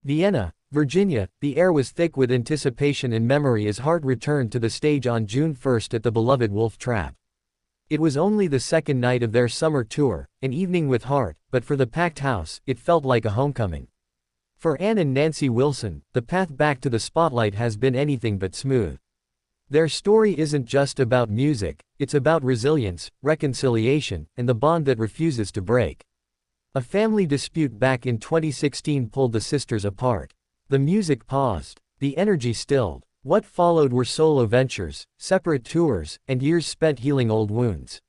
Vienna, Virginia, the air was thick with anticipation and memory as Heart returned to the stage on June 1 at the beloved Wolf Trap. It was only the second night of their summer tour, an evening with Heart, but for the packed house, it felt like a homecoming. For Ann and Nancy Wilson, the path back to the spotlight has been anything but smooth. Their story isn't just about music, it's about resilience, reconciliation, and the bond that refuses to break. A family dispute back in 2016 pulled the sisters apart. The music paused, the energy stilled. What followed were solo ventures, separate tours, and years spent healing old wounds.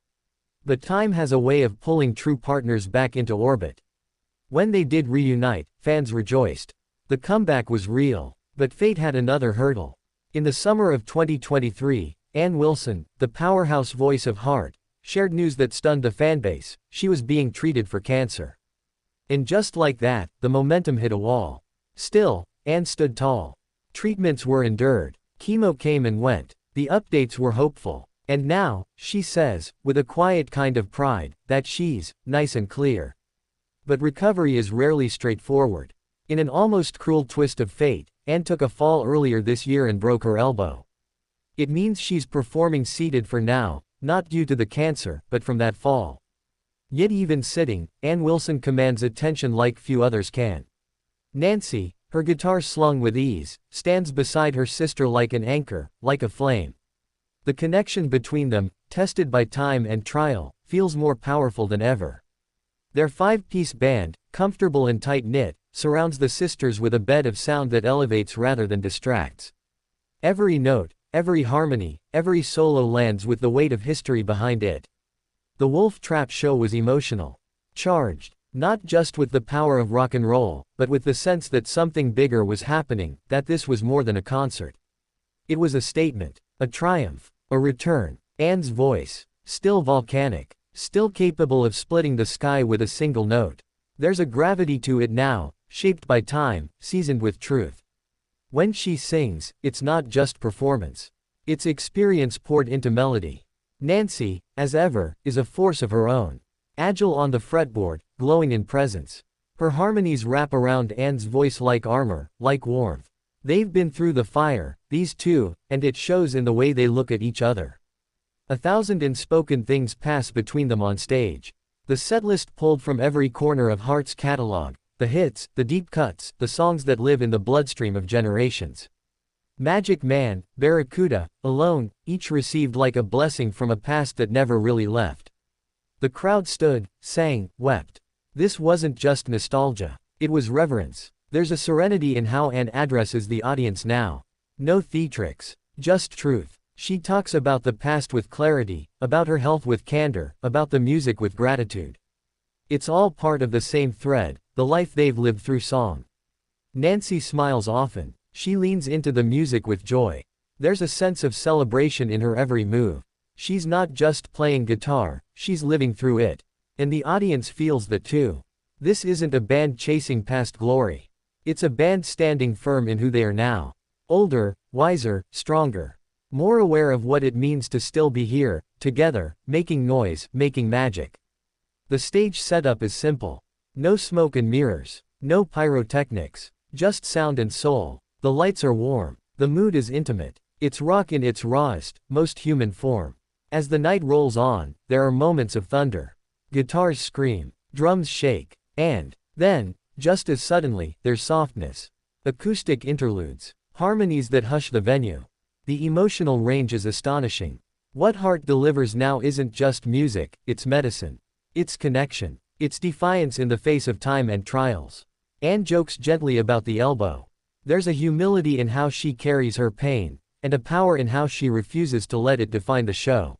But time has a way of pulling true partners back into orbit. When they did reunite, fans rejoiced. The comeback was real, but fate had another hurdle. In the summer of 2023, Ann Wilson, the powerhouse voice of Heart, shared news that stunned the fanbase: she was being treated for cancer. And just like that, the momentum hit a wall. Still, Ann stood tall. Treatments were endured. Chemo came and went. The updates were hopeful. And now, she says, with a quiet kind of pride, that she's nice and clear. But recovery is rarely straightforward. In an almost cruel twist of fate, Ann took a fall earlier this year and broke her elbow. It means she's performing seated for now, not due to the cancer, but from that fall. Yet even sitting, Ann Wilson commands attention like few others can. Nancy, her guitar slung with ease, stands beside her sister like an anchor, like a flame. The connection between them, tested by time and trial, feels more powerful than ever. Their five-piece band, comfortable and tight-knit, surrounds the sisters with a bed of sound that elevates rather than distracts. Every note, every harmony, every solo lands with the weight of history behind it. The Wolf Trap show was emotional. Charged, not just with the power of rock and roll, but with the sense that something bigger was happening, that this was more than a concert. It was a statement, a triumph, a return. Ann's voice, still volcanic, still capable of splitting the sky with a single note. There's a gravity to it now, shaped by time, seasoned with truth. When she sings, it's not just performance. It's experience poured into melody. Nancy, as ever, is a force of her own. Agile on the fretboard, glowing in presence. Her harmonies wrap around Ann's voice like armor, like warmth. They've been through the fire, these two, and it shows in the way they look at each other. 1,000 unspoken things pass between them on stage. The setlist pulled from every corner of Heart's catalog. The hits, the deep cuts, the songs that live in the bloodstream of generations. Magic Man, Barracuda, Alone, each received like a blessing from a past that never really left. The crowd stood, sang, wept. This wasn't just nostalgia. It was reverence. There's a serenity in how Ann addresses the audience now. No theatrics, just truth. She talks about the past with clarity, about her health with candor, about the music with gratitude. It's all part of the same thread, the life they've lived through song. Nancy smiles often. She leans into the music with joy. There's a sense of celebration in her every move. She's not just playing guitar, she's living through it. And the audience feels that too. This isn't a band chasing past glory. It's a band standing firm in who they are now. Older, wiser, stronger. More aware of what it means to still be here, together, making noise, making magic. The stage setup is simple. No smoke and mirrors. No pyrotechnics. Just sound and soul. The lights are warm. The mood is intimate. It's rock in its rawest, most human form. As the night rolls on, there are moments of thunder. Guitars scream. Drums shake. And then, just as suddenly, there's softness. Acoustic interludes. Harmonies that hush the venue. The emotional range is astonishing. What Heart delivers now isn't just music, it's medicine. It's connection. It's defiance in the face of time and trials. Ann jokes gently about the elbow. There's a humility in how she carries her pain, and a power in how she refuses to let it define the show.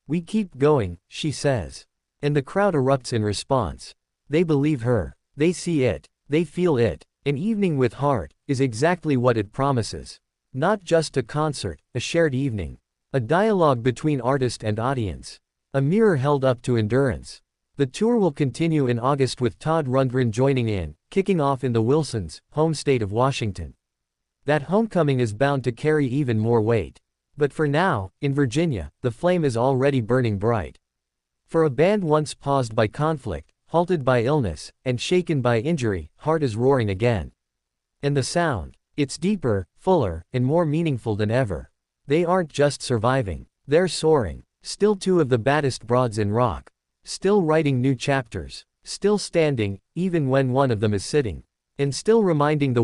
We keep going, she says. And the crowd erupts in response. They believe her. They see it. They feel it. An evening with Heart is exactly what it promises. Not just a concert, a shared evening. A dialogue between artist and audience. A mirror held up to endurance. The tour will continue in August with Todd Rundgren joining in, kicking off in the Wilsons' home state of Washington. That homecoming is bound to carry even more weight. But for now, in Virginia, the flame is already burning bright. For a band once paused by conflict, halted by illness, and shaken by injury, Heart is roaring again. And the sound. It's deeper, fuller, and more meaningful than ever. They aren't just surviving. They're soaring. Still two of the baddest broads in rock. Still writing new chapters. Still standing, even when one of them is sitting. And still reminding the